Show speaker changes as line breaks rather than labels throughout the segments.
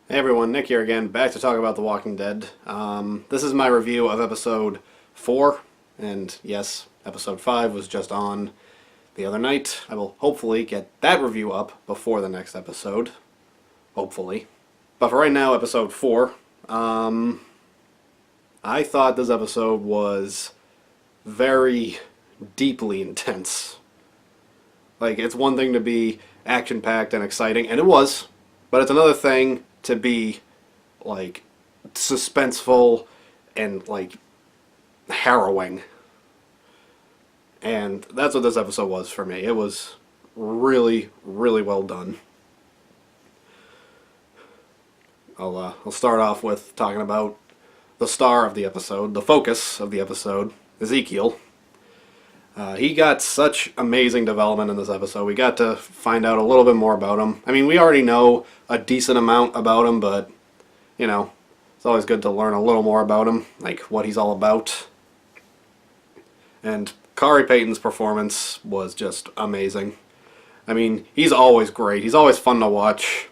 Hey everyone, Nick here again, back to talk about The Walking Dead. This is my review of episode 4, and yes, episode 5 was just on the other night. I will hopefully get that review up before the next episode. Hopefully. But for right now, episode 4, I thought this episode was very deeply intense. Like, it's one thing to be action-packed and exciting, and it was, but it's another thing to be, like, suspenseful and, like, harrowing. And that's what this episode was for me. It was really, really well done. I'll start off with talking about the star of the episode, the focus of the episode, Ezekiel. He got such amazing development in this episode. We got to find out a little bit more about him. I mean, we already know a decent amount about him, but, you know, it's always good to learn a little more about him, like what he's all about. And Khary Payton's performance was just amazing. I mean, he's always great. He's always fun to watch.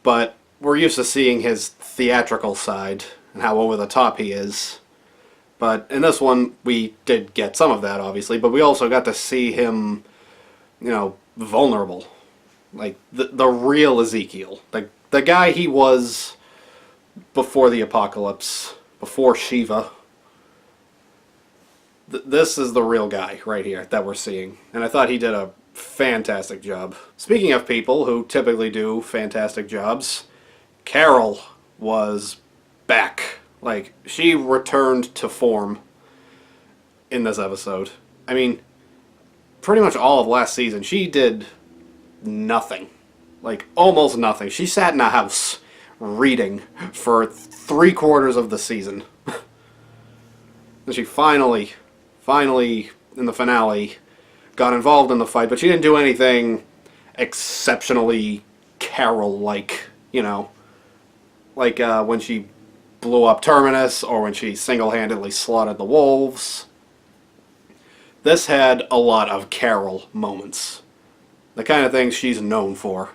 But we're used to seeing his theatrical side and how over the top he is. But in this one, we did get some of that, obviously, but we also got to see him, you know, vulnerable. Like, the real Ezekiel. The guy he was before the apocalypse, before Shiva. This is the real guy right here that we're seeing. And I thought he did a fantastic job. Speaking of people who typically do fantastic jobs, Carol was back. Like, she returned to form in this episode. I mean, pretty much all of last season, she did nothing. Like, almost nothing. She sat in a house reading for 3/4 of the season. And she finally, in the finale, got involved in the fight, but she didn't do anything exceptionally Carol-like, you know. Like, when she blew up Terminus, or when she single-handedly slaughtered the wolves. This had a lot of Carol moments. The kind of things she's known for.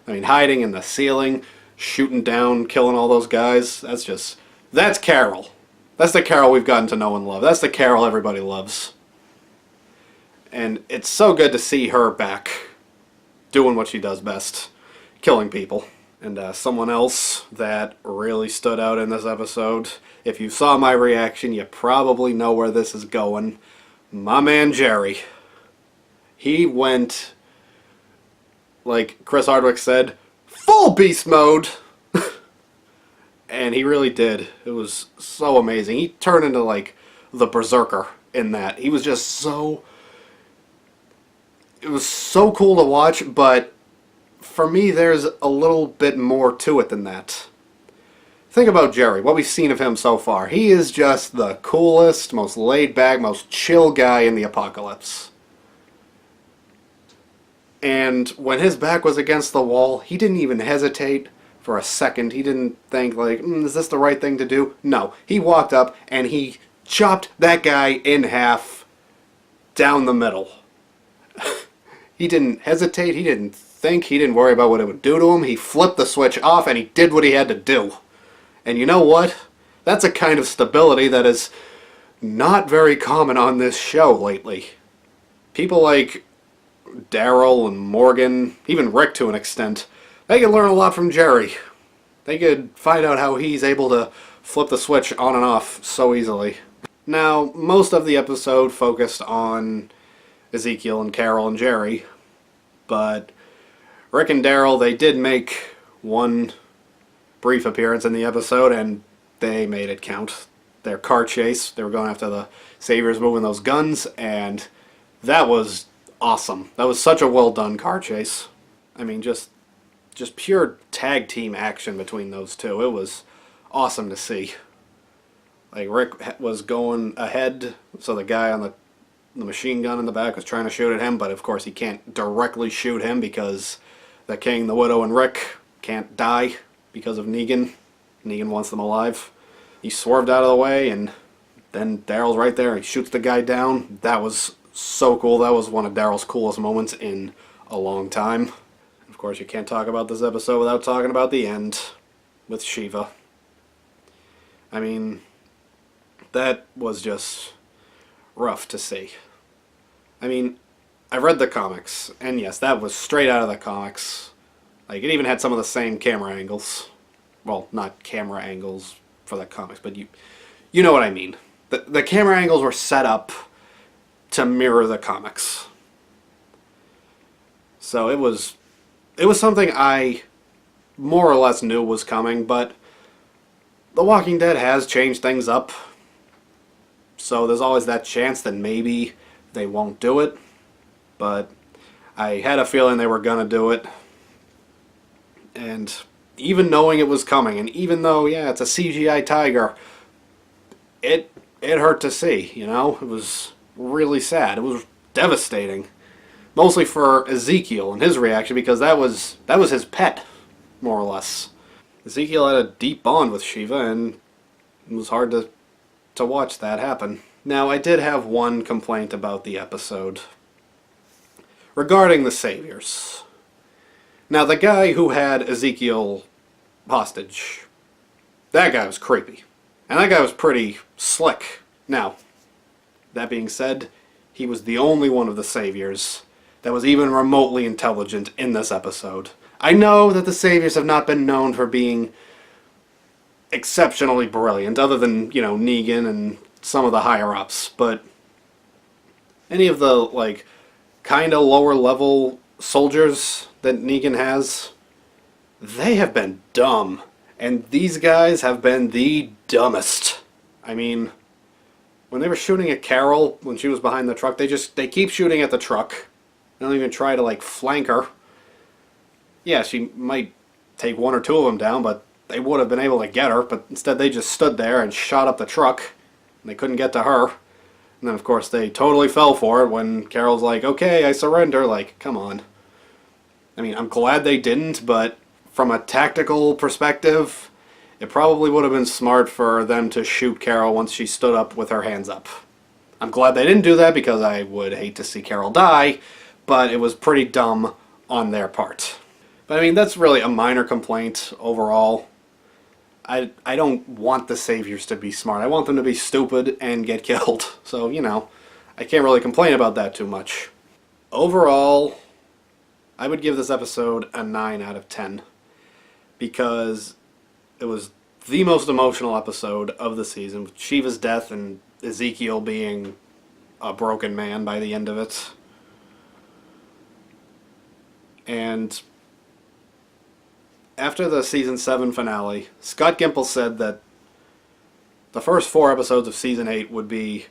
I mean, hiding in the ceiling, shooting down, killing all those guys, that's Carol. That's the Carol we've gotten to know and love. That's the Carol everybody loves. And it's so good to see her back, doing what she does best, killing people. And someone else that really stood out in this episode, if you saw my reaction, you probably know where this is going. My man Jerry. He went, like Chris Hardwick said, full beast mode! And he really did. It was so amazing. He turned into, like, the berserker in that. He was just so... It was so cool to watch, but for me, there's a little bit more to it than that. Think about Jerry, what we've seen of him so far. He is just the coolest, most laid-back, most chill guy in the apocalypse. And when his back was against the wall, he didn't even hesitate for a second. He didn't think, like, is this the right thing to do? No. He walked up and he chopped that guy in half down the middle. He didn't hesitate, he didn't think, he didn't worry about what it would do to him. He flipped the switch off and he did what he had to do. And you know what? That's a kind of stability that is not very common on this show lately. People like Daryl and Morgan, even Rick to an extent, they could learn a lot from Jerry. They could find out how he's able to flip the switch on and off so easily. Now, most of the episode focused on Ezekiel and Carol and Jerry, but Rick and Daryl, they did make one brief appearance in the episode, and they made it count. Their car chase, they were going after the Saviors moving those guns, and that was awesome. That was such a well done car chase. I mean, just pure tag team action between those two. It was awesome to see. Like, Rick was going ahead, so the guy on the machine gun in the back was trying to shoot at him, but of course he can't directly shoot him because the King, the Widow, and Rick can't die because of Negan. Negan wants them alive. He swerved out of the way, and then Daryl's right there. He shoots the guy down. That was so cool. That was one of Daryl's coolest moments in a long time. Of course, you can't talk about this episode without talking about the end. with Shiva. I mean, that was just rough to see. I mean, I read the comics, and yes, that was straight out of the comics. Like, it even had some of the same camera angles. Well, not camera angles for the comics, but you know what I mean. The camera angles were set up to mirror the comics. So it was something I more or less knew was coming, but The Walking Dead has changed things up. So there's always that chance that maybe they won't do it. But I had a feeling they were gonna do it. And even knowing it was coming, and even though, yeah, it's a CGI tiger, it hurt to see, you know? It was really sad. It was devastating. Mostly for Ezekiel and his reaction, because that was his pet, more or less. Ezekiel had a deep bond with Shiva, and it was hard to watch that happen. Now, I did have one complaint about the episode regarding the Saviors. Now, the guy who had Ezekiel hostage, that guy was creepy. And that guy was pretty slick. Now, that being said, he was the only one of the Saviors that was even remotely intelligent in this episode. I know that the Saviors have not been known for being exceptionally brilliant, other than, you know, Negan and some of the higher-ups, but any of the, like, kind of lower-level soldiers that Negan has, they have been dumb. And these guys have been the dumbest. I mean, when they were shooting at Carol when she was behind the truck, they keep shooting at the truck. They don't even try to, like, flank her. Yeah, she might take one or two of them down, but they would have been able to get her. But instead they just stood there and shot up the truck. And they couldn't get to her. And then, of course, they totally fell for it when Carol's like, okay, I surrender. Like, come on. I mean, I'm glad they didn't, but from a tactical perspective, it probably would have been smart for them to shoot Carol once she stood up with her hands up. I'm glad they didn't do that, because I would hate to see Carol die, but it was pretty dumb on their part. But I mean, that's really a minor complaint overall. I don't want the Saviors to be smart. I want them to be stupid and get killed. So, you know, I can't really complain about that too much. Overall, I would give this episode a 9 out of 10. Because it was the most emotional episode of the season, with Shiva's death and Ezekiel being a broken man by the end of it. And after the Season 7 finale, Scott Gimple said that the first 4 episodes of Season 8 would be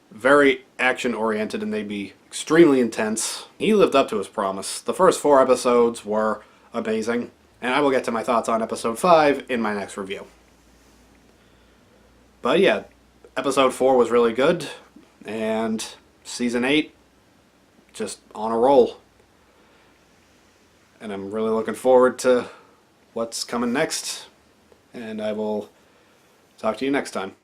very action-oriented and they'd be extremely intense. He lived up to his promise. The first 4 episodes were amazing, and I will get to my thoughts on Episode 5 in my next review. But yeah, Episode 4 was really good, and Season 8, just on a roll. And I'm really looking forward to what's coming next, and I will talk to you next time.